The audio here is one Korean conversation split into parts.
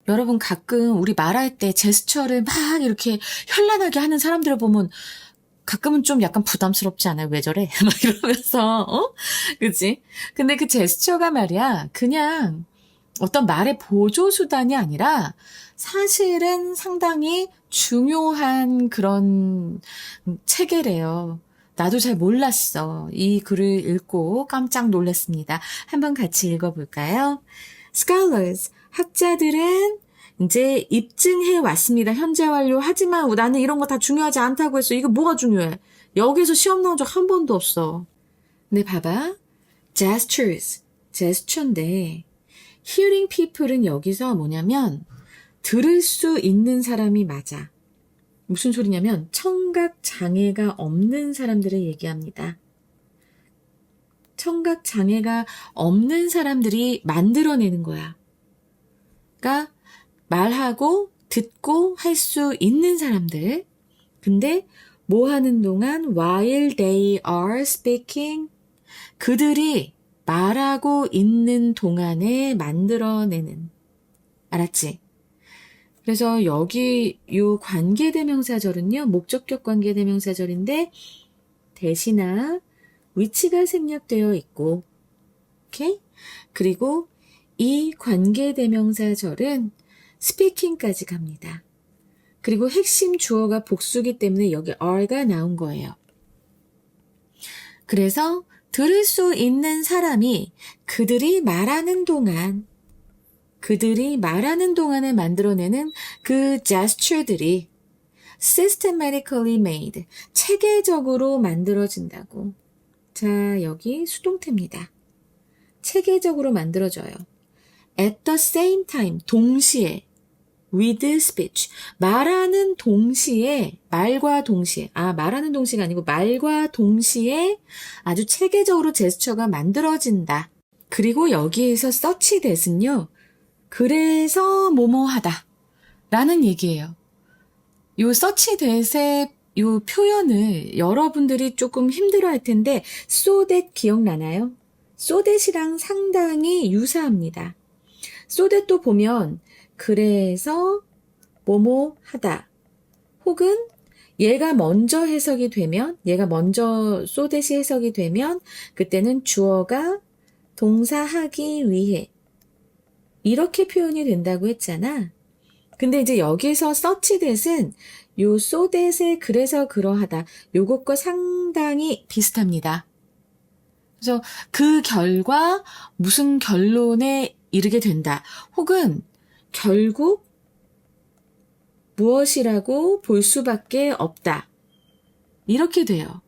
여러분 가끔 우리 말할 때 제스처를 막 이렇게 현란하게 하는 사람들을 보면 가끔은 좀 약간 부담스럽지 않아요? 왜 저래? 막 이러면서, 그치? 근데 그 제스처가 말이야, 그냥 어떤 말의 보조수단이 아니라 사실은 상당히 중요한 그런 체계래요. 나도 잘 몰랐어. 이 글을 읽고 깜짝 놀랐습니다. 한번 같이 읽어볼까요? Scholars, 학자들은 이제 입증해 왔습니다. 현재 완료. 하지만 나는 이런 거 다 중요하지 않다고 했어. 이거 뭐가 중요해? 여기서 시험 나온 적 한 번도 없어. 근데 봐봐. Gestures, 제스처인데 hearing people은 여기서 뭐냐면 들을 수 있는 사람이 맞아. 무슨 소리냐면 청각 장애가 없는 사람들을 얘기합니다. 청각 장애가 없는 사람들이 만들어내는 거야. 그러니까 말하고 듣고 할 수 있는 사람들. 근데 뭐 하는 동안 while they are speaking 그들이 말하고 있는 동안에 만들어내는. 알았지? 그래서 여기 요 관계대명사절은요. 목적격 관계대명사절인데 대시나 위치가 생략되어 있고 오케이? 그리고 이 관계대명사절은 스피킹까지 갑니다. 그리고 핵심 주어가 복수기 때문에 여기 are가 나온 거예요. 그래서 들을 수 있는 사람이 그들이 말하는 동안에 만들어내는 그 gesture들이 systematically made, 체계적으로 만들어진다고. 자, 여기 수동태입니다. 체계적으로 만들어져요. At the same time, 동시에 with speech, 말하는 동시에, 말과 동시에, 말하는 동시가 아니고 말과 동시에 아주 체계적으로 제스처가 만들어진다. 그리고 여기에서 such that은요, 그래서 뭐뭐하다 라는 얘기예요. 요 such that의 요 표현을 여러분들이 조금 힘들어 할 텐데 so that 기억나나요? so that이랑 상당히 유사합니다. so that도 보면 그래서 뭐뭐 하다 혹은 얘가 먼저 해석이 되면 얘가 먼저 so that이 해석이 되면 그때는 주어가 동사하기 위해 이렇게 표현이 된다고 했잖아. 근데 이제 여기서 such that은 요 so that의 그래서 그러하다 요것과 상당히 비슷합니다. 그래서 그 결과 무슨 결론에 이르게 된다. 혹은 결국 무엇이라고 볼 수밖에 없다. 이렇게 돼요.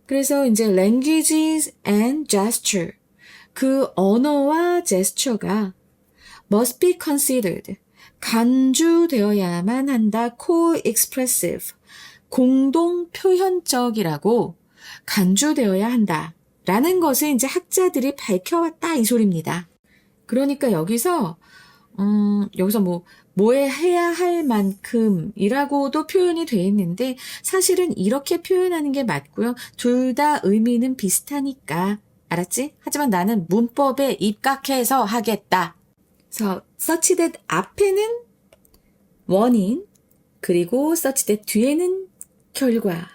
그래서 이제 languages and gesture 그 언어와 제스처가 must be considered 간주되어야만 한다. co-expressive 공동 표현적이라고 간주되어야 한다. 라는 것을 이제 학자들이 밝혀왔다 이 소리입니다. 그러니까 여기서 뭐에 해야 할 만큼이라고도 표현이 되어 있는데 사실은 이렇게 표현하는 게 맞고요. 둘 다 의미는 비슷하니까. 알았지? 하지만 나는 문법에 입각해서 하겠다. 그래서 such that 앞에는 원인, 그리고 such that 뒤에는 결과.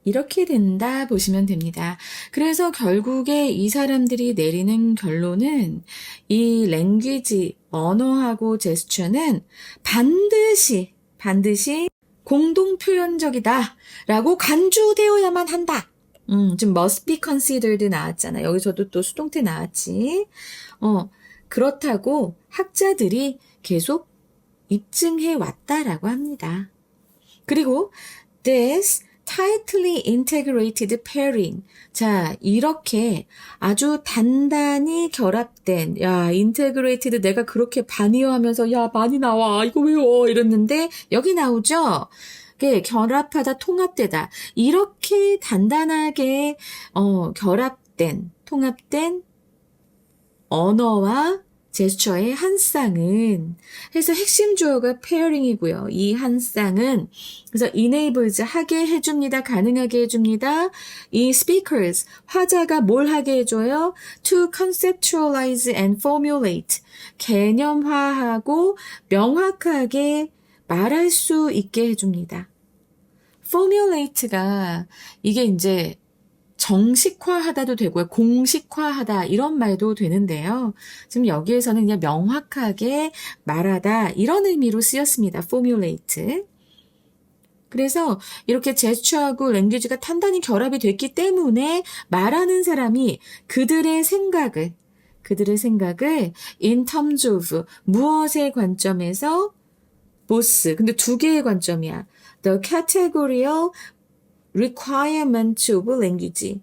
이렇게 된다 보시면 됩니다. 그래서 결국에 이 사람들이 내리는 결론은 이 랭귀지, 언어하고 제스처는 반드시 공동표현적이다 라고 간주되어야만 한다. 지금 must be considered 나왔잖아. 여기서도 또 수동태 나왔지. 그렇다고 학자들이 계속 입증해 왔다라고 합니다. 그리고 this tightly integrated pairing. 자, 이렇게 아주 단단히 결합된, integrated 내가 그렇게 반의어하면서, 많이 나와. 이거 외워. 이랬는데, 여기 나오죠? 결합하다, 통합되다. 이렇게 단단하게, 통합된 언어와 제스처의 한 쌍은 해서 핵심 주어가 pairing이고요. 이 한 쌍은 그래서 enables 하게 해줍니다. 가능하게 해줍니다. 이 speakers 화자가 뭘 하게 해줘요? To conceptualize and formulate 개념화하고 명확하게 말할 수 있게 해줍니다. formulate가 이게 이제 정식화하다도 되고요. 공식화하다 이런 말도 되는데요. 지금 여기에서는 그냥 명확하게 말하다 이런 의미로 쓰였습니다. formulate. 그래서 이렇게 제스처하고 랭귀지가 단단히 결합이 됐기 때문에 말하는 사람이 그들의 생각을 in terms of 무엇의 관점에서 both 근데 두 개의 관점이야. The categorial requirement of language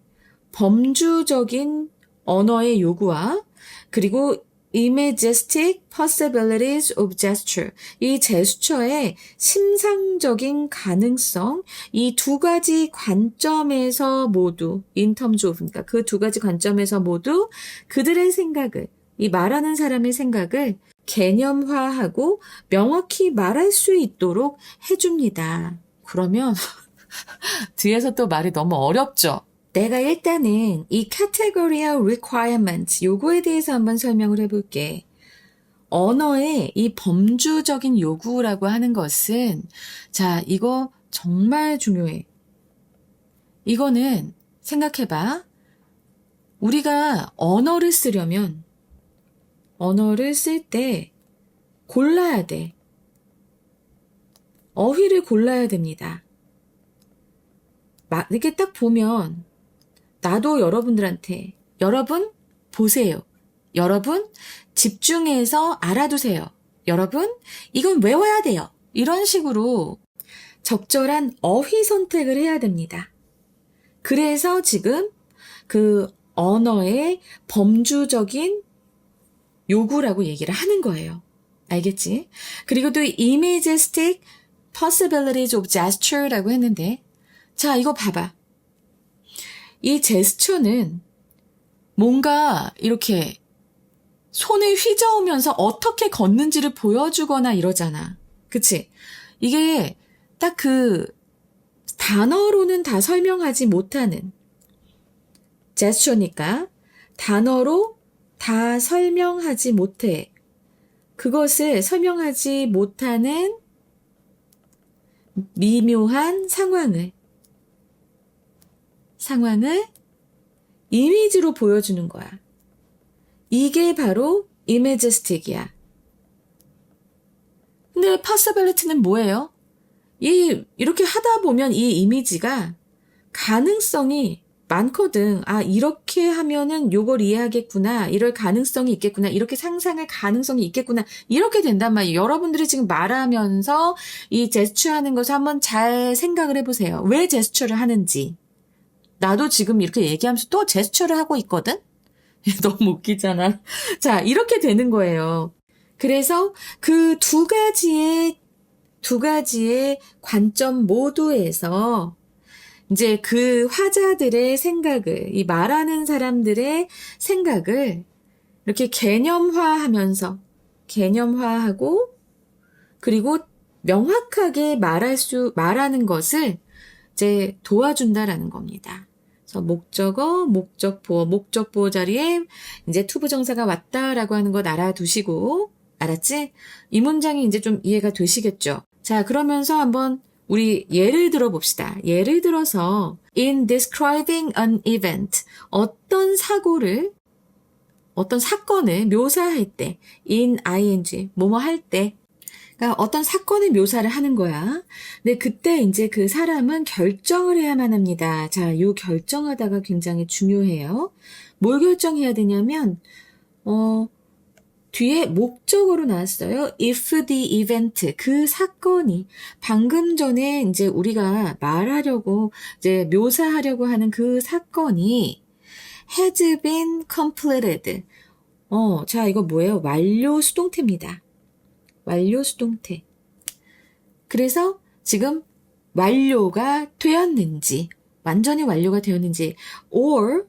범주적인 언어의 요구와 그리고 imagistic possibilities of gesture 이 제스처의 심상적인 가능성 이 두 가지 관점에서 모두 in terms of 그러니까 그 두 가지 관점에서 모두 그들의 생각을 이 말하는 사람의 생각을 개념화하고 명확히 말할 수 있도록 해줍니다. 그러면 뒤에서 또 말이 너무 어렵죠? 내가 일단은 이 categorial requirement 요구에 대해서 한번 설명을 해볼게. 언어의 이 범주적인 요구라고 하는 것은 자, 이거 정말 중요해. 이거는 생각해봐. 우리가 언어를 쓰려면 언어를 쓸 때 골라야 돼. 어휘를 골라야 됩니다. 이렇게 딱 보면 나도 여러분들한테 여러분 보세요. 여러분 집중해서 알아두세요. 여러분 이건 외워야 돼요. 이런 식으로 적절한 어휘 선택을 해야 됩니다. 그래서 지금 그 언어의 범주적인 요구라고 얘기를 하는 거예요. 알겠지? 그리고 또 imagistic possibilities of gesture라고 했는데 자, 이거 봐봐. 이 제스처는 뭔가 이렇게 손을 휘저으면서 어떻게 걷는지를 보여주거나 이러잖아. 그치? 이게 딱 그 단어로는 다 설명하지 못하는 제스처니까 단어로 다 설명하지 못해. 그것을 설명하지 못하는 미묘한 상황을 이미지로 보여주는 거야. 이게 바로 imagistic이야. 근데 possibility는 뭐예요? 이렇게 하다 보면 이 이미지가 가능성이 많거든. 아, 이렇게 하면은 요걸 이해하겠구나. 이럴 가능성이 있겠구나. 이렇게 상상할 가능성이 있겠구나. 이렇게 된단 말이에요. 여러분들이 지금 말하면서 이 제스처 하는 것을 한번 잘 생각을 해보세요. 왜 제스처를 하는지. 나도 지금 이렇게 얘기하면서 또 제스처를 하고 있거든? 너무 웃기잖아. 자, 이렇게 되는 거예요. 그래서 그 두 가지의 관점 모두에서 이제 그 화자들의 생각을, 이 말하는 사람들의 생각을 이렇게 개념화하고, 그리고 명확하게 말하는 것을 이제 도와준다라는 겁니다. 그래서 목적어, 목적보호 자리에 이제 투부정사가 왔다라고 하는 것 알아두시고, 알았지? 이 문장이 이제 좀 이해가 되시겠죠? 자, 그러면서 한번 우리 예를 들어 봅시다. 예를 들어서 in describing an event 어떤 사건을 묘사할 때 in ing 뭐뭐 할 때 그러니까 어떤 사건의 묘사를 하는 거야. 근데 그때 이제 그 사람은 결정을 해야만 합니다. 자, 요 결정하다가 굉장히 중요해요. 뭘 결정해야 되냐면 뒤에 목적어로 나왔어요. If the event, 그 사건이 방금 전에 이제 우리가 말하려고 이제 묘사하려고 하는 그 사건이 has been completed. 자, 이거 뭐예요? 완료 수동태입니다. 완료 수동태. 그래서 지금 완료가 되었는지, 완전히 완료가 되었는지, or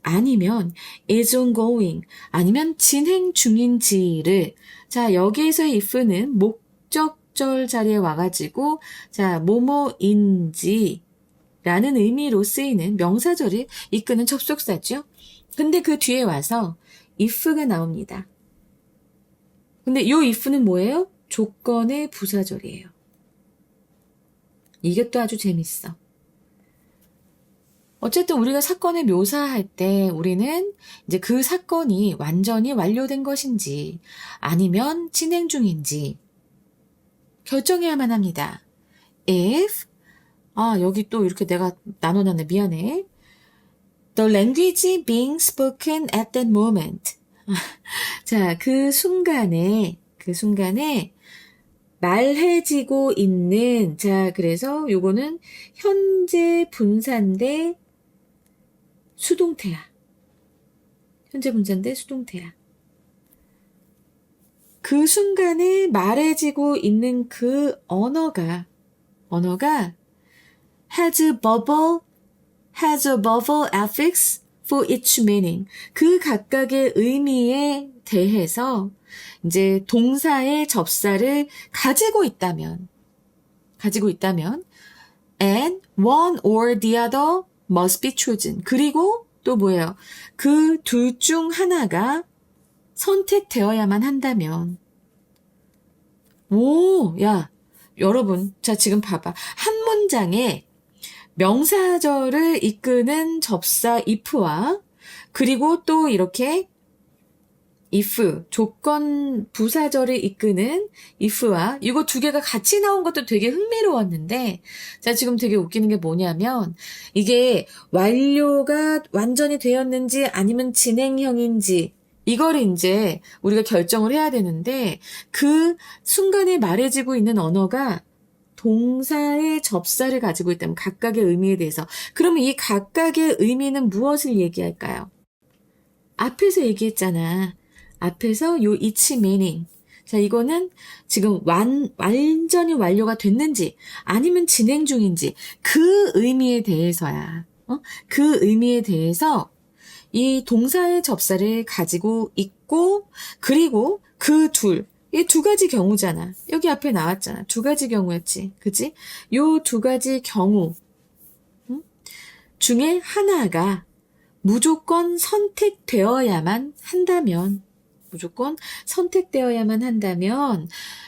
아니면 is ongoing, 아니면 진행 중인지를, 자, 여기에서의 if는 목적절 자리에 와가지고, 자, 뭐뭐인지 라는 의미로 쓰이는 명사절을 이끄는 접속사죠. 근데 그 뒤에 와서 if가 나옵니다. 근데 요 if는 뭐예요? 조건의 부사절이에요. 이게 또 아주 재밌어. 어쨌든 우리가 사건을 묘사할 때 우리는 이제 그 사건이 완전히 완료된 것인지 아니면 진행 중인지 결정해야만 합니다. If, 여기 또 이렇게 내가 나눠놨네. 미안해. The language being spoken at that moment. 자, 그 순간에 말해지고 있는, 자, 그래서 요거는 현재 분사인데 수동태야. 현재 분사인데 수동태야. 그 순간에 말해지고 있는 그 언어가 has a verbal affix for each meaning. 그 각각의 의미에 대해서 이제 동사의 접사를 가지고 있다면 and one or the other must be chosen. 그리고 또 뭐예요? 그 둘 중 하나가 선택되어야만 한다면. 야, 여러분, 자, 지금 봐봐. 한 문장에 명사절을 이끄는 접사 if와 그리고 또 이렇게 if, 조건 부사절을 이끄는 if와 이거 두 개가 같이 나온 것도 되게 흥미로웠는데, 자, 지금 되게 웃기는 게 뭐냐면, 이게 완료가 완전히 되었는지 아니면 진행형인지, 이거를 이제 우리가 결정을 해야 되는데, 그 순간에 말해지고 있는 언어가 동사의 접사를 가지고 있다면 각각의 의미에 대해서, 그러면 이 각각의 의미는 무엇을 얘기할까요? 앞에서 얘기했잖아. 앞에서 요 each meaning. 자, 이거는 지금 완전히 완료가 됐는지 아니면 진행 중인지 그 의미에 대해서야. 그 의미에 대해서 이 동사의 접사를 가지고 있고, 그리고 그 이 두 가지 경우잖아. 여기 앞에 나왔잖아. 두 가지 경우였지. 그치? 요 두 가지 경우 중에 하나가 무조건 선택되어야만 한다면,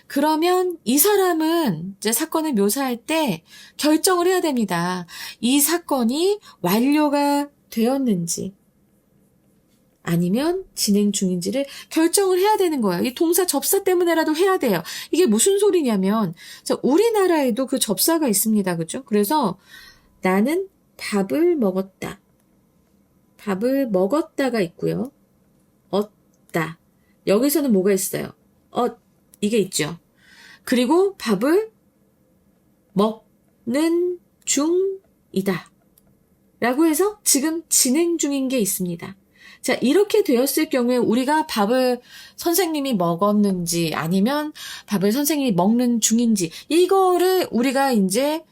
그러면 이 사람은 이제 사건을 묘사할 때 결정을 해야 됩니다. 이 사건이 완료가 되었는지 아니면 진행 중인지를 결정을 해야 되는 거예요. 이 동사 접사 때문에라도 해야 돼요. 이게 무슨 소리냐면, 자, 우리나라에도 그 접사가 있습니다. 그죠? 그래서 나는 밥을 먹었다가 있고요. 얻다. 여기서는 뭐가 있어요? 이게 있죠. 그리고 밥을 먹는 중이다. 라고 해서 지금 진행 중인 게 있습니다. 자, 이렇게 되었을 경우에 우리가 밥을 선생님이 먹었는지 아니면 밥을 선생님이 먹는 중인지 이거를 우리가 이제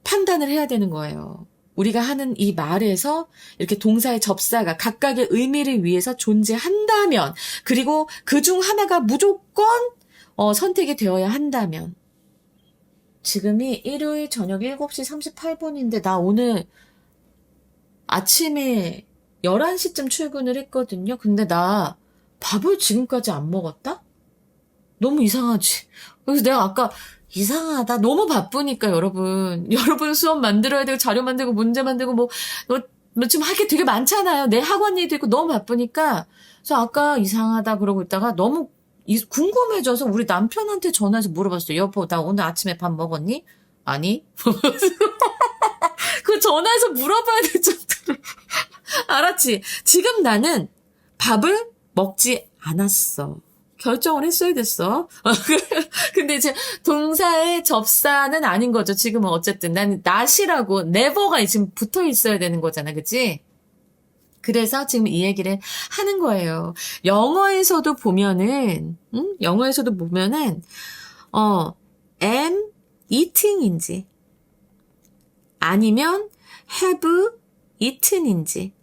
판단을 해야 되는 거예요. 우리가 하는 이 말에서 이렇게 동사의 접사가 각각의 의미를 위해서 존재한다면, 그리고 그중 하나가 무조건 선택이 되어야 한다면. 지금이 일요일 저녁 7시 38분인데 나 오늘 아침에 11시쯤 출근을 했거든요. 근데 나 밥을 지금까지 안 먹었다? 너무 이상하지? 그래서 내가 아까 이상하다. 너무 바쁘니까 여러분 수업 만들어야 되고 자료 만들고 문제 만들고 뭐 지금 할 게 되게 많잖아요. 내 학원 일도 있고 너무 바쁘니까. 그래서 아까 이상하다 그러고 있다가 너무 궁금해져서 우리 남편한테 전화해서 물어봤어요. 여보, 나 오늘 아침에 밥 먹었니? 아니. 그 전화해서 물어봐야 될 정도로. 알았지? 지금 나는 밥을 먹지 않았어. 결정을 했어야 됐어. 근데 이제 동사의 접사는 아닌 거죠. 지금은 어쨌든 난 not이라고 never가 지금 붙어 있어야 되는 거잖아. 그치? 그래서 지금 이 얘기를 하는 거예요. 영어에서도 보면은 am eating인지 아니면 have eaten인지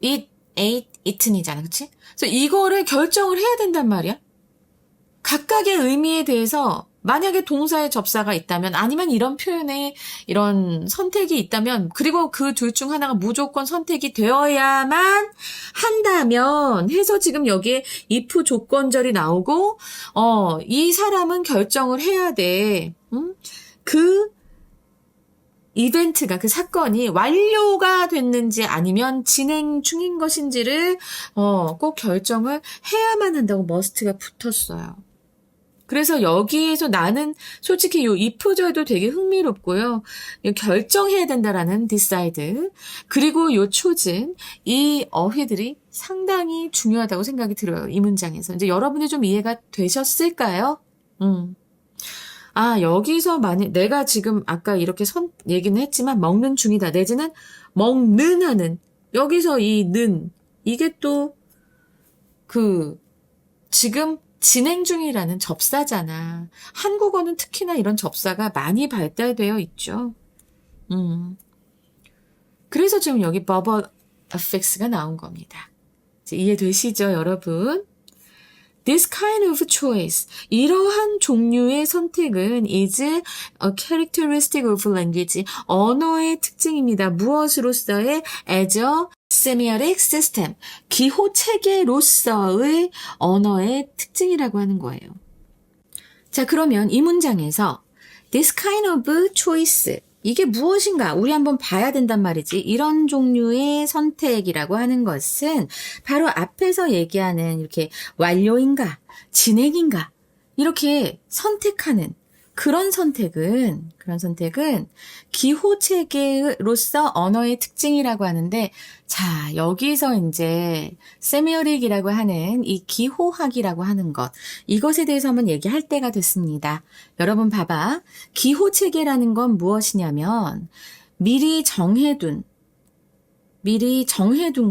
eat, ate, eaten이잖아. 그치? 그래서 이거를 결정을 해야 된단 말이야. 각각의 의미에 대해서 만약에 동사의 접사가 있다면 아니면 이런 표현에 이런 선택이 있다면 그리고 그 둘 중 하나가 무조건 선택이 되어야만 한다면 해서 지금 여기에 if 조건절이 나오고 이 사람은 결정을 해야 돼. 그 이벤트가 그 사건이 완료가 됐는지 아니면 진행 중인 것인지를 꼭 결정을 해야만 한다고 must가 붙었어요. 그래서 여기에서 나는 솔직히 요 if절도 되게 흥미롭고요. 결정해야 된다라는 decide 그리고 요 chosen 이 어휘들이 상당히 중요하다고 생각이 들어요. 이 문장에서. 이제 여러분이 좀 이해가 되셨을까요? 여기서 만약 내가 지금 아까 이렇게 얘기는 했지만 먹는 중이다. 내지는 먹는 하는 여기서 이 는 이게 또 지금 진행 중이라는 접사잖아. 한국어는 특히나 이런 접사가 많이 발달되어 있죠. 그래서 지금 여기 verb affix가 나온 겁니다. 이해되시죠, 여러분? This kind of choice, 이러한 종류의 선택은 is a characteristic of language, 언어의 특징입니다. 무엇으로서의 as a semiotic system, 기호 체계로서의 언어의 특징이라고 하는 거예요. 자, 그러면 이 문장에서 this kind of choice, 이게 무엇인가? 우리 한번 봐야 된단 말이지. 이런 종류의 선택이라고 하는 것은 바로 앞에서 얘기하는 이렇게 완료인가, 진행인가, 이렇게 선택하는 그런 선택은 기호체계로서 언어의 특징이라고 하는데, 자, 여기서 이제 세미오릭이라고 하는 이 기호학이라고 하는 것, 이것에 대해서 한번 얘기할 때가 됐습니다. 여러분 봐봐. 기호체계라는 건 무엇이냐면 미리 정해둔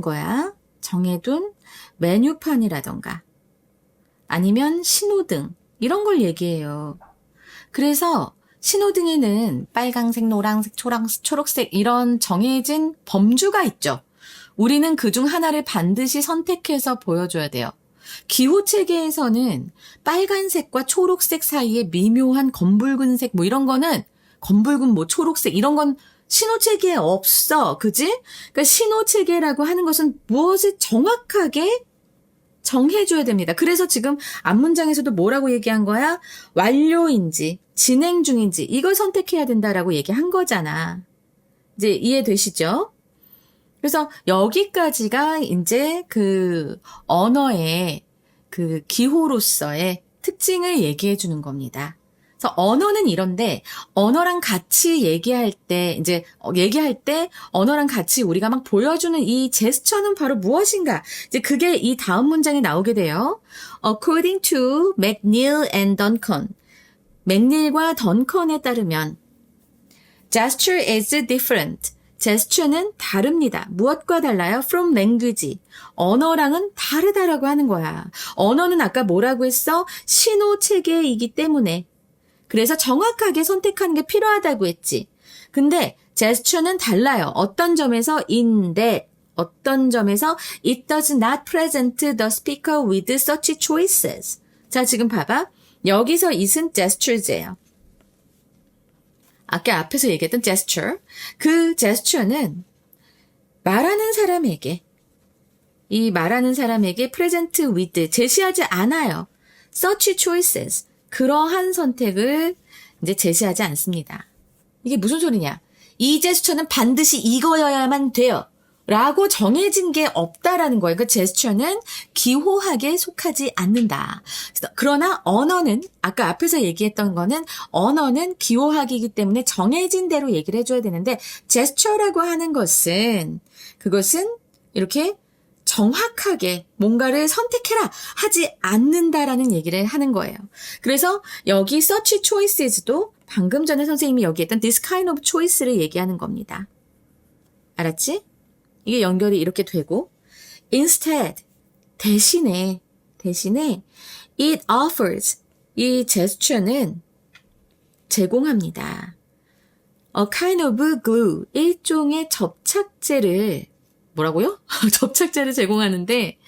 거야. 정해둔 메뉴판이라던가 아니면 신호등 이런 걸 얘기해요. 그래서 신호등에는 빨강색, 노란색, 초록색 이런 정해진 범주가 있죠. 우리는 그중 하나를 반드시 선택해서 보여줘야 돼요. 기호체계에서는 빨간색과 초록색 사이에 미묘한 검붉은색 뭐 이런 거는 검붉은 뭐 초록색 이런 건 신호체계에 없어. 그지? 그러니까 신호체계라고 하는 것은 무엇을 정확하게 정해줘야 됩니다. 그래서 지금 앞문장에서도 뭐라고 얘기한 거야? 완료인지 진행 중인지 이걸 선택해야 된다라고 얘기한 거잖아. 이제 이해되시죠? 그래서 여기까지가 이제 그 언어의 그 기호로서의 특징을 얘기해 주는 겁니다. 그래서 언어는 이런데 언어랑 같이 얘기할 때 언어랑 같이 우리가 막 보여주는 이 제스처는 바로 무엇인가? 이제 그게 이 다음 문장에 나오게 돼요. According to McNeil and Duncan. 맥닐과 던컨에 따르면 gesture is different. 제스처는 다릅니다. 무엇과 달라요? From language. 언어랑은 다르다라고 하는 거야. 언어는 아까 뭐라고 했어? 신호 체계이기 때문에. 그래서 정확하게 선택하는 게 필요하다고 했지. 근데 제스처는 달라요. 어떤 점에서? 어떤 점에서 it does not present the speaker with such choices. 자, 지금 봐봐. 여기서 it은 gestures예요. 아까 앞에서 얘기했던 gesture. 그 gesture는 말하는 사람에게 present with 제시하지 않아요. such choices. 그러한 선택을 이제 제시하지 않습니다. 이게 무슨 소리냐? 이 제스처는 반드시 이거여야만 돼요. 라고 정해진 게 없다라는 거예요. 그 제스처는 기호학에 속하지 않는다. 그러나 언어는 아까 앞에서 얘기했던 거는 언어는 기호학이기 때문에 정해진 대로 얘기를 해줘야 되는데 제스처라고 하는 것은 그것은 이렇게 정확하게 뭔가를 선택해라 하지 않는다라는 얘기를 하는 거예요. 그래서 여기 such choices도 방금 전에 선생님이 여기 했던 this kind of choice를 얘기하는 겁니다. 알았지? 이게 연결이 이렇게 되고 instead 대신에 it offers 이 제스처는 제공합니다. A kind of glue 일종의 접착제를 뭐라고요? 접착제를 제공하는데,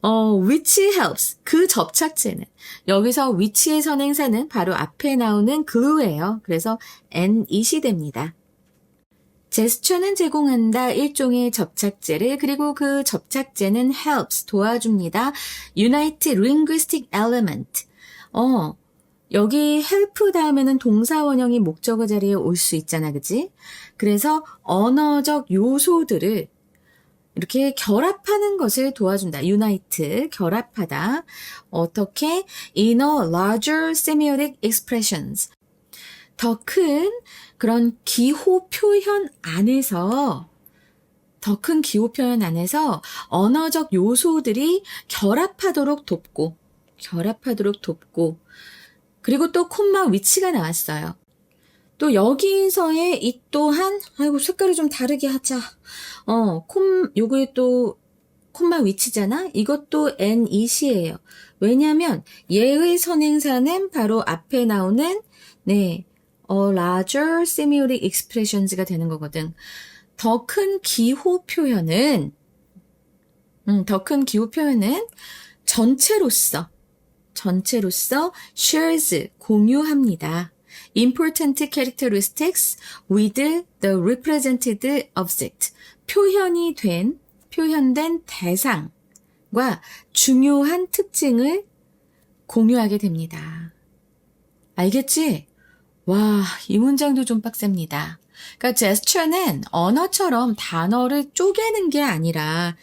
which helps. 그 접착제는. 여기서 which의 선행사는 바로 앞에 나오는 glue예요. 그래서 N-it이 됩니다. 제스처는 제공한다. 일종의 접착제를. 그리고 그 접착제는 helps. 도와줍니다. unite linguistic element. 여기 help 다음에는 동사 원형이 목적어 자리에 올 수 있잖아. 그치? 그래서 언어적 요소들을 이렇게 결합하는 것을 도와준다. unite, 결합하다. 어떻게? in a larger semiotic expressions. 더 큰 그런 기호 표현 안에서 언어적 요소들이 결합하도록 돕고 그리고 또 콤마 위치가 나왔어요. 또 여기서의 이 또한 색깔을 좀 다르게 하자. 요게 또 콤마 위치잖아. 이것도 N-it이에요. 왜냐하면 얘의 선행사는 바로 앞에 나오는 larger semiotic expressions가 되는 거거든. 더 큰 기호 표현은 전체로서 shares 공유합니다. important characteristics with the represented object. 표현된 대상과 중요한 특징을 공유하게 됩니다. 알겠지? 와, 이 문장도 좀 빡셉니다. 그러니까 gesture는 언어처럼 단어를 쪼개는 게 아니라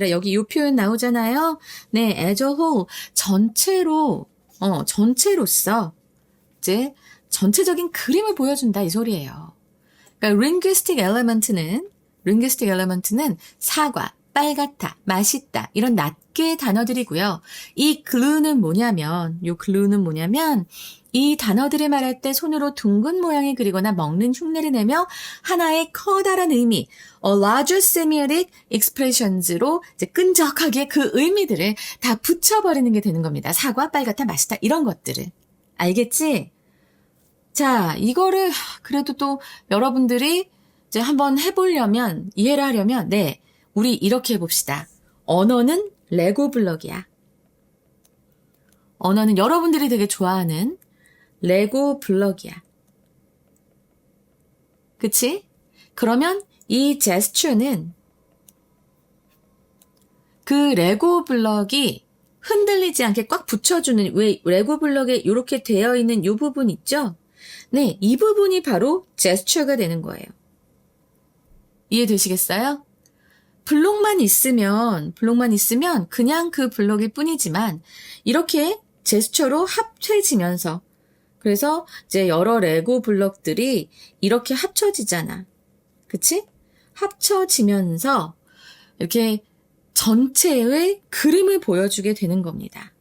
여기 이 표현 나오잖아요. 네, as a whole, 전체로서 이제 전체적인 그림을 보여준다 이 소리예요. 그러니까 linguistic element는 사과, 빨갛다, 맛있다 이런 낱개 단어들이고요. 이 glue는 뭐냐면 이 단어들을 말할 때 손으로 둥근 모양을 그리거나 먹는 흉내를 내며 하나의 커다란 의미, a larger semiotic expressions로 이제 끈적하게 그 의미들을 다 붙여버리는 게 되는 겁니다. 사과, 빨갛다, 맛있다 이런 것들을. 알겠지? 자, 이거를 그래도 또 여러분들이 이제 한번 해보려면, 이해를 하려면, 우리 이렇게 해봅시다. 언어는 레고 블럭이야. 언어는 여러분들이 되게 좋아하는 레고 블럭이야. 그치? 그러면 이 제스처는 그 레고 블럭이 흔들리지 않게 꽉 붙여주는, 왜 레고 블럭에 이렇게 되어 있는 이 부분 있죠? 네, 이 부분이 바로 제스처가 되는 거예요. 이해되시겠어요? 블록만 있으면 그냥 그 블록일 뿐이지만 이렇게 제스처로 합쳐지면서 그래서 이제 여러 레고 블록들이 이렇게 합쳐지잖아. 그치? 합쳐지면서 이렇게 전체의 그림을 보여주게 되는 겁니다.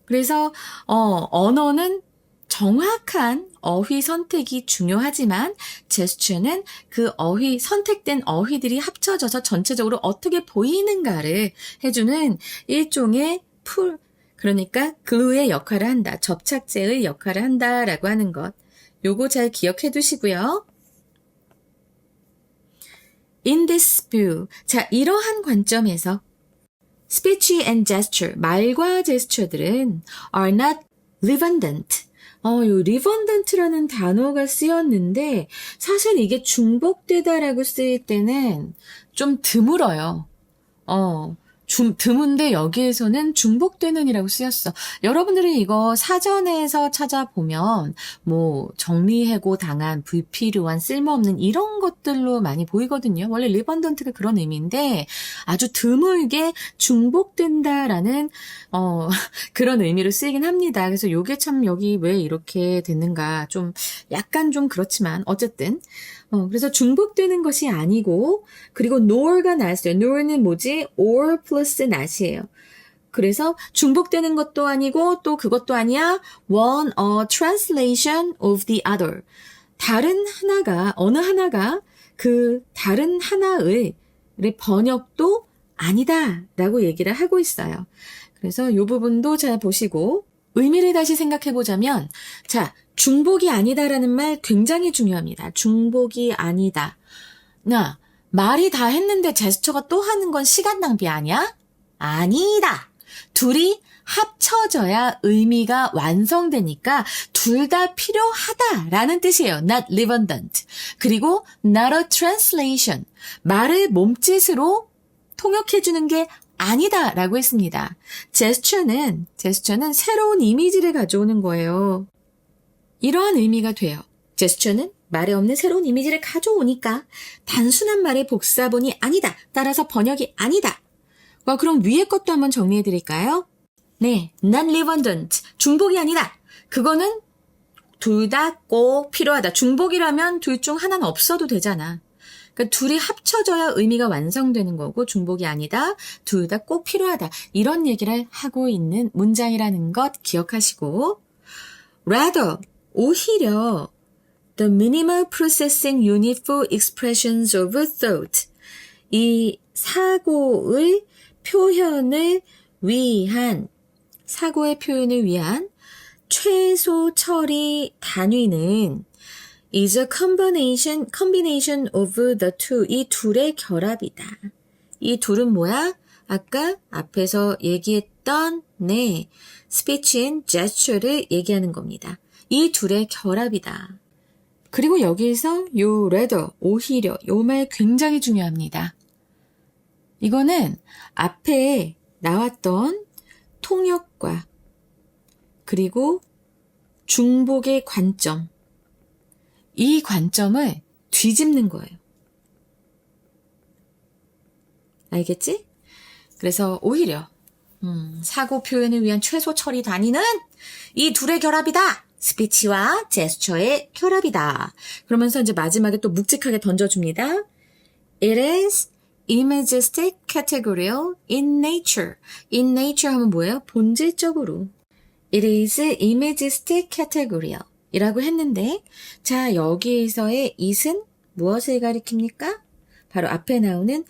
그래서 언어는 정확한 어휘 선택이 중요하지만 제스처는 그 선택된 어휘들이 합쳐져서 전체적으로 어떻게 보이는가를 해주는 일종의 그러니까 glue의 역할을 한다. 접착제의 역할을 한다라고 하는 것. 요거 잘 기억해 두시고요. In this view. 자, 이러한 관점에서 speech and gesture, 말과 제스처들은 are not redundant. 요 redundant라는 단어가 쓰였는데 사실 이게 중복되다라고 쓰일 때는 좀 드물어요. 드문데 여기에서는 중복되는이라고 쓰였어. 여러분들이 이거 사전에서 찾아보면 뭐 정리해고 당한 불필요한 쓸모없는 이런 것들로 많이 보이거든요. 원래 redundant가 그런 의미인데 아주 드물게 중복된다라는 그런 의미로 쓰이긴 합니다. 그래서 요게 참 여기 왜 이렇게 됐는가 좀 약간 좀 그렇지만 어쨌든 그래서 중복되는 것이 아니고 그리고 nor가 나왔어요. nor는 뭐지? or 플러스 not이에요. 그래서 중복되는 것도 아니고 또 그것도 아니야. one a translation of the other. 어느 하나가 그 다른 하나의 번역도 아니다라고 얘기를 하고 있어요. 그래서 이 부분도 잘 보시고 의미를 다시 생각해 보자면 자, 중복이 아니다라는 말 굉장히 중요합니다. 중복이 아니다. 말이 다 했는데 제스처가 또 하는 건 시간 낭비 아니야? 아니다. 둘이 합쳐져야 의미가 완성되니까 둘 다 필요하다라는 뜻이에요. Not redundant. 그리고 not a translation. 말을 몸짓으로 통역해주는 게 아니다라고 했습니다. 제스처는 새로운 이미지를 가져오는 거예요. 이러한 의미가 돼요. 제스처는 말에 없는 새로운 이미지를 가져오니까 단순한 말의 복사본이 아니다. 따라서 번역이 아니다. 그럼 위에 것도 한번 정리해 드릴까요? 네, not redundant. 중복이 아니다. 그거는 둘 다 꼭 필요하다. 중복이라면 둘 중 하나는 없어도 되잖아. 그러니까 둘이 합쳐져야 의미가 완성되는 거고 중복이 아니다. 둘 다 꼭 필요하다. 이런 얘기를 하고 있는 문장이라는 것 기억하시고 rather, 오히려 the minimal processing unit for expressions of thought. 이 사고의 표현을 위한 최소 처리 단위는 is a combination of the two. 이 둘의 결합이다. 이 둘은 뭐야? 아까 앞에서 얘기했던 speech and gesture를 얘기하는 겁니다. 이 둘의 결합이다. 그리고 여기에서 요 rather, 오히려 요 말 굉장히 중요합니다. 이거는 앞에 나왔던 통역과 그리고 중복의 관점, 이 관점을 뒤집는 거예요. 알겠지? 그래서 오히려 사고 표현을 위한 최소 처리 단위는 이 둘의 결합이다. 스피치와 제스처의 결합이다. 그러면서 이제 마지막에 또 묵직하게 던져줍니다. It is imagistic categorial in nature. in nature 하면 뭐예요? 본질적으로. It is imagistic categorial 이라고 했는데, 자, 여기에서의 it은 무엇을 가리킵니까? 바로 앞에 나오는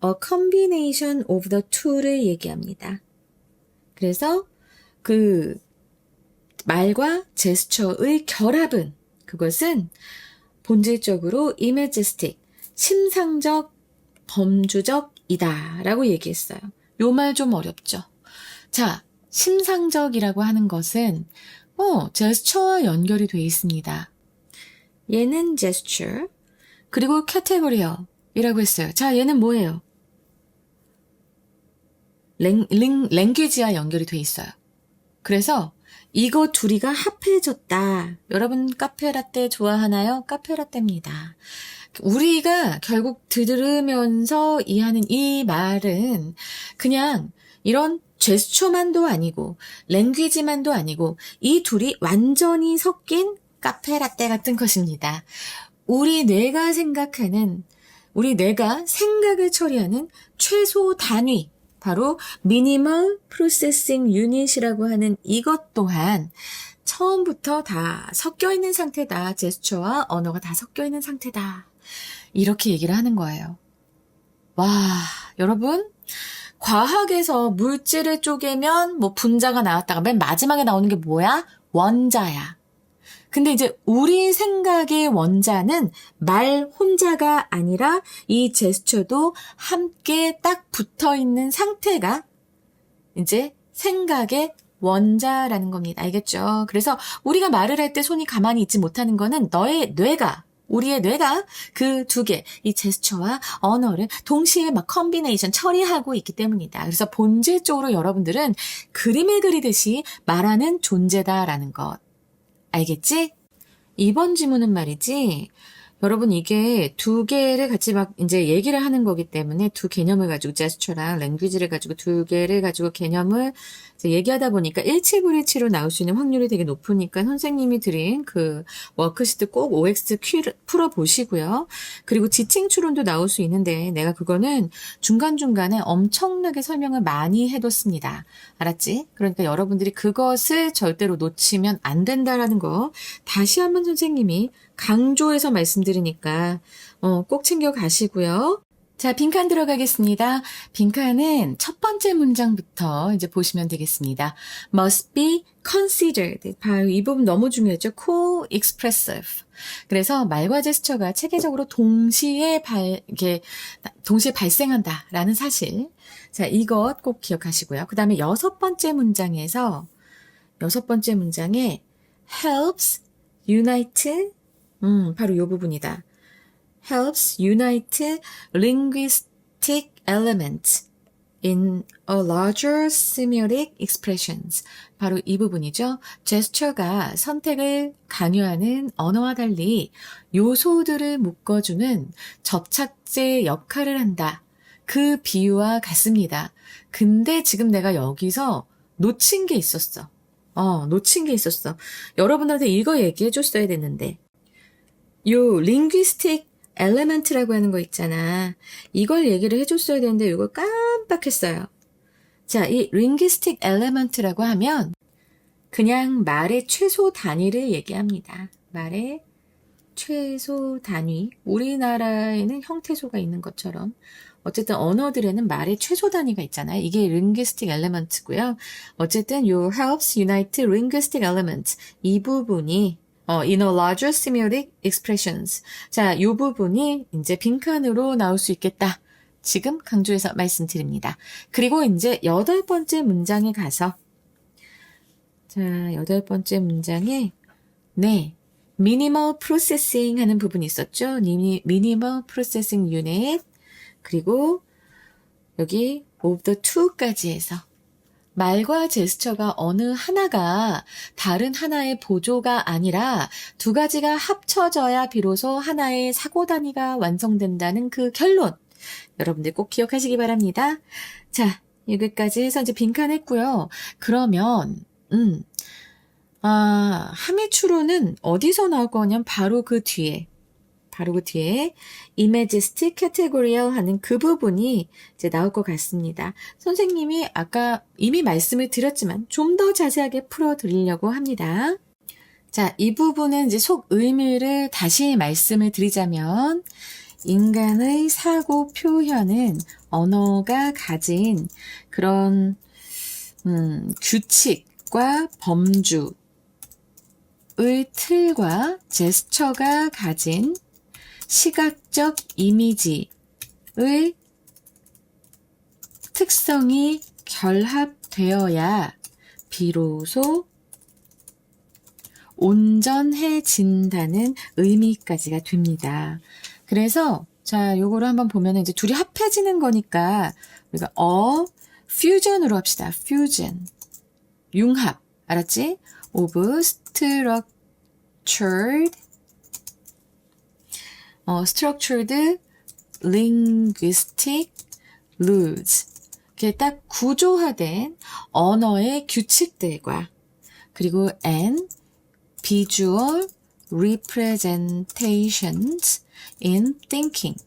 a combination of the two를 얘기합니다. 그래서 그 말과 제스처의 결합은, 그것은 본질적으로 imagistic, 심상적, 범주적이다 라고 얘기했어요. 요 말 좀 어렵죠? 자, 심상적이라고 하는 것은 제스처와 연결이 돼 있습니다. 얘는 제스처, 그리고 캐테고리어이라고 했어요. 자, 얘는 뭐예요? 랭귀지와 연결이 돼 있어요. 그래서 이거 둘이가 합해졌다. 여러분 카페라떼 좋아하나요? 카페라떼입니다. 우리가 결국 들으면서 이해하는 이 말은 그냥 이런 제스처만도 아니고 랭귀지만도 아니고 이 둘이 완전히 섞인 카페라떼 같은 것입니다. 우리 뇌가 생각을 처리하는 최소 단위, 바로 Minimal Processing Unit이라고 하는 이것 또한 처음부터 다 섞여 있는 상태다. 제스처와 언어가 다 섞여 있는 상태다. 이렇게 얘기를 하는 거예요. 와, 여러분, 과학에서 물질을 쪼개면 분자가 나왔다가 맨 마지막에 나오는 게 뭐야? 원자야. 근데 이제 우리 생각의 원자는 말 혼자가 아니라 이 제스처도 함께 딱 붙어 있는 상태가 이제 생각의 원자라는 겁니다. 알겠죠? 그래서 우리가 말을 할 때 손이 가만히 있지 못하는 거는 우리의 뇌가 그 두 개, 이 제스처와 언어를 동시에 컨비네이션 처리하고 있기 때문이다. 그래서 본질적으로 여러분들은 그림을 그리듯이 말하는 존재다라는 것. 알겠지? 이번 지문은 말이지, 여러분 이게 두 개를 같이 이제 얘기를 하는 거기 때문에 두 개념을 가지고 제스처랑 랭귀지를 가지고 두 개를 가지고 개념을 이제 얘기하다 보니까 17917로 나올 수 있는 확률이 되게 높으니까 선생님이 드린 그 워크시트 꼭 OX 풀어보시고요. 그리고 지칭 추론도 나올 수 있는데 내가 그거는 중간중간에 엄청나게 설명을 많이 해뒀습니다. 알았지? 그러니까 여러분들이 그것을 절대로 놓치면 안 된다라는 거 다시 한번 선생님이 강조해서 말씀드리니까 꼭 챙겨 가시고요. 자, 빈칸 들어가겠습니다. 빈칸은 첫 번째 문장부터 이제 보시면 되겠습니다. must be considered. 바로 이 부분 너무 중요했죠. co-expressive. 그래서 말과 제스처가 체계적으로 동시에 발생한다라는 사실. 자, 이것 꼭 기억하시고요. 그 다음에 여섯 번째 문장에 helps unite, 바로 이 부분이다. helps unite linguistic elements in a larger semiotic expressions. 바로 이 부분이죠. 제스처가 선택을 강요하는 언어와 달리 요소들을 묶어주는 접착제 역할을 한다. 그 비유와 같습니다. 근데 지금 내가 여기서 놓친 게 있었어. 여러분들한테 이거 얘기해 줬어야 됐는데. 요 linguistic element라고 하는 거 있잖아. 이걸 얘기를 해줬어야 되는데 이걸 깜빡했어요. 자, 이 linguistic element라고 하면 그냥 말의 최소 단위를 얘기합니다. 말의 최소 단위. 우리나라에는 형태소가 있는 것처럼 어쨌든 언어들에는 말의 최소 단위가 있잖아요. 이게 linguistic element고요. 어쨌든 요 helps unite linguistic elements 이 부분이 in a larger semiotic expressions. 자, 이 부분이 이제 빈칸으로 나올 수 있겠다. 지금 강조해서 말씀드립니다. 그리고 이제 여덟 번째 문장에 가서 여덟 번째 문장에 minimal processing 하는 부분이 있었죠. minimal processing unit. 그리고 여기 of the two까지 해서 말과 제스처가 어느 하나가 다른 하나의 보조가 아니라 두 가지가 합쳐져야 비로소 하나의 사고 단위가 완성된다는 그 결론. 여러분들 꼭 기억하시기 바랍니다. 자, 여기까지 해서 이제 빈칸 했고요. 그러면 함의추로는 어디서 나올 거냐면 바로 그 뒤에 imagistic categorial 하는 그 부분이 이제 나올 것 같습니다. 선생님이 아까 이미 말씀을 드렸지만 좀 더 자세하게 풀어드리려고 합니다. 자, 이 부분은 이제 속 의미를 다시 말씀을 드리자면 인간의 사고 표현은 언어가 가진 그런 규칙과 범주의 틀과 제스처가 가진 시각적 이미지의 특성이 결합되어야 비로소 온전해진다는 의미까지가 됩니다. 그래서 자, 요거를 한번 보면 이제 둘이 합해지는 거니까 우리가 fusion으로 합시다. fusion. 융합. 알았지? of structured linguistic rules. 이렇게 딱 구조화된 언어의 규칙들과 그리고 and visual representations in thinking.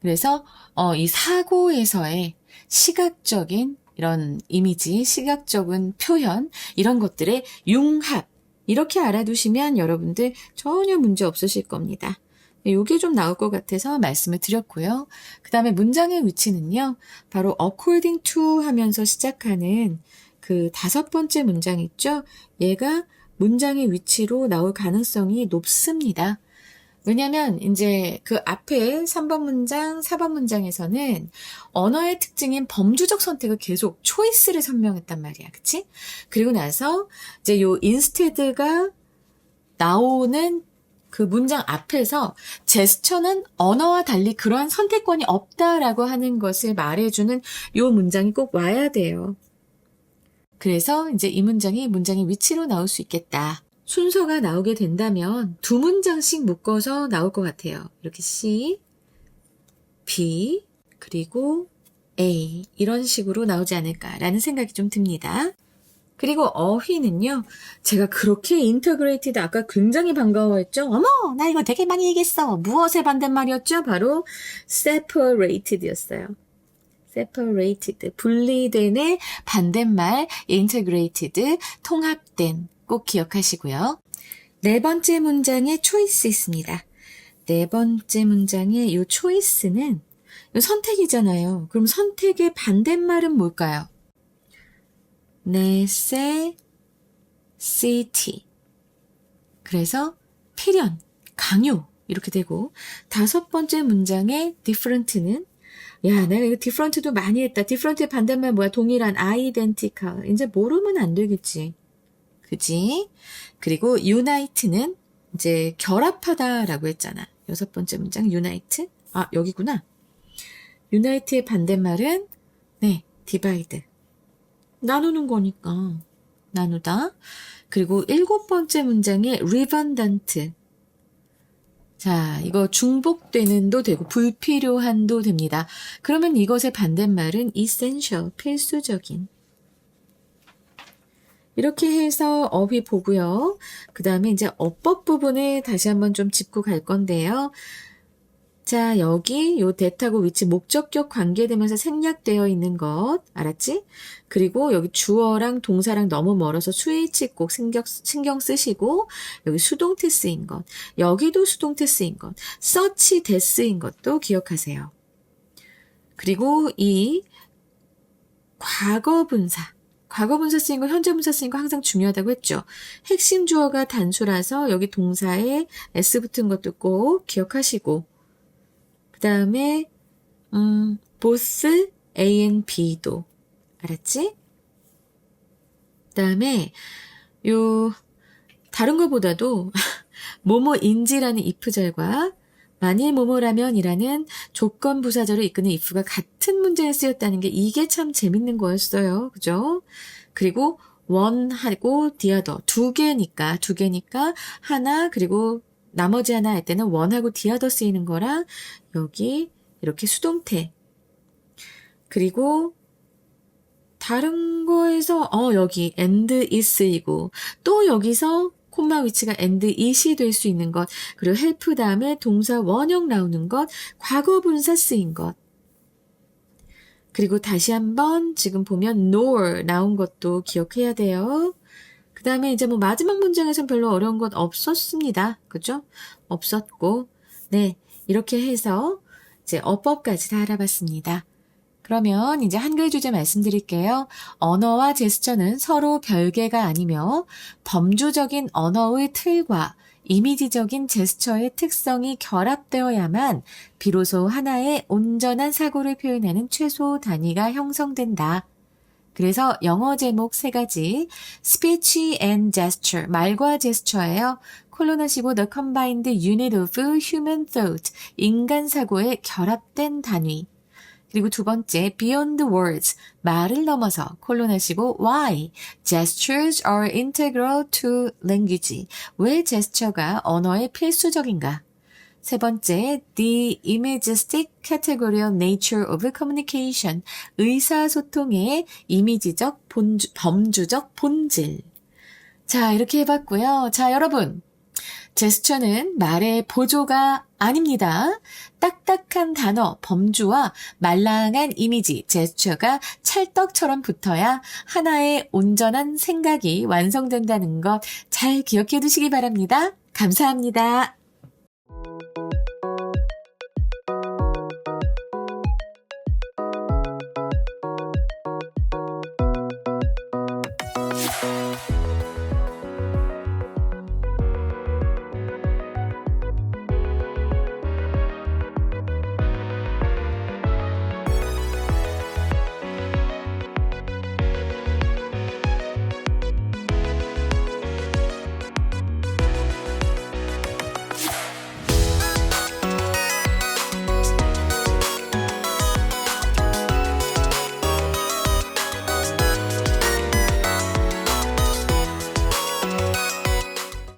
그래서 이 사고에서의 시각적인 이런 이미지, 시각적인 표현 이런 것들의 융합 이렇게 알아두시면 여러분들 전혀 문제 없으실 겁니다. 이게 좀 나올 것 같아서 말씀을 드렸고요. 그 다음에 문장의 위치는요. 바로 according to 하면서 시작하는 그 다섯 번째 문장 있죠. 얘가 문장의 위치로 나올 가능성이 높습니다. 왜냐면 이제 그 앞에 3번 문장, 4번 문장에서는 언어의 특징인 범주적 선택을 계속 초이스를 설명했단 말이야. 그치? 그리고 나서 이제 요 instead가 나오는 그 문장 앞에서 제스처는 언어와 달리 그러한 선택권이 없다라고 하는 것을 말해주는 요 문장이 꼭 와야 돼요. 그래서 이제 이 문장이 문장의 위치로 나올 수 있겠다. 순서가 나오게 된다면 두 문장씩 묶어서 나올 것 같아요. 이렇게 C, B, 그리고 A 이런 식으로 나오지 않을까라는 생각이 좀 듭니다. 그리고 어휘는요. 제가 그렇게 인터그레이티드 아까 굉장히 반가워했죠. 어머 나 이거 되게 많이 얘기했어. 무엇의 반대말이었죠? 바로 separated였어요. separated 분리된의 반대말 integrated 통합된 꼭 기억하시고요. 네 번째 문장에 초이스 있습니다. 네 번째 문장의 이 choice는 이 선택이잖아요. 그럼 선택의 반대말은 뭘까요? necessity. 그래서 필연, 강요 이렇게 되고 다섯 번째 문장의 different는 야, 내가 이거 different도 많이 했다. different의 반대말 뭐야? 동일한, identical. 이제 모르면 안 되겠지. 그지? 그리고 unite는 이제 결합하다라고 했잖아. 여섯 번째 문장 unite. 아, 여기구나. unite의 반대말은 네, divide. 나누는 거니까. 나누다. 그리고 일곱 번째 문장에 redundant. 자, 이거 중복되는도 되고 불필요한도 됩니다. 그러면 이것의 반대말은 essential, 필수적인. 이렇게 해서 어휘 보고요. 그 다음에 이제 어법 부분을 다시 한번 좀 짚고 갈 건데요. 자, 여기 요 대타고 위치 목적격 관계되면서 생략되어 있는 것 알았지? 그리고 여기 주어랑 동사랑 너무 멀어서 수일치 꼭 신경 쓰시고 여기 수동태 쓰인 것 여기도 수동태 쓰인 것 서치 데스인 것도 기억하세요. 그리고 이 과거분사 쓰인 거, 현재 분사 쓰인 거 항상 중요하다고 했죠. 핵심 주어가 단수라서 여기 동사에 s 붙은 것도 꼭 기억하시고 그 다음에 both A and B도 알았지? 그 다음에 요 다른 것보다도 뭐뭐인지라는 if절과 만일 뭐뭐라면이라는 조건 부사절을 이끄는 if가 같은 문제에 쓰였다는 게 이게 참 재밌는 거였어요. 그죠? 그리고 one하고 the other 두 개니까 하나 그리고 나머지 하나 할 때는 one하고 the other 쓰이는 거랑 여기 이렇게 수동태 그리고 다른 거에서 여기 and is 쓰이고 또 여기서 콤마 위치가 and is이 될 수 있는 것 그리고 help 다음에 동사 원형 나오는 것 과거 분사 쓰인 것 그리고 다시 한번 지금 보면 nor 나온 것도 기억해야 돼요. 그 다음에 이제 뭐 마지막 문장에선 별로 어려운 것 없었습니다. 그죠? 없었고 네 이렇게 해서 이제 어법까지 다 알아봤습니다. 그러면 이제 한글 주제 말씀드릴게요. 언어와 제스처는 서로 별개가 아니며 범주적인 언어의 틀과 이미지적인 제스처의 특성이 결합되어야만 비로소 하나의 온전한 사고를 표현하는 최소 단위가 형성된다. 그래서 영어 제목 3가지 Speech and Gesture, 말과 제스처예요. 콜론하시고 The Combined Unit of Human Thought, 인간 사고의 결합된 단위. 그리고 두 번째, beyond words, 말을 넘어서 콜론하시고 why, gestures are integral to language, 왜 제스처가 언어의 필수적인가. 세 번째, the imagistic categorial nature of communication, 의사소통의 이미지적, 범주적 본질. 자, 이렇게 해봤고요. 자, 여러분. 제스처는 말의 보조가 아닙니다. 딱딱한 단어, 범주와 말랑한 이미지, 제스처가 찰떡처럼 붙어야 하나의 온전한 생각이 완성된다는 것 잘 기억해 두시기 바랍니다. 감사합니다.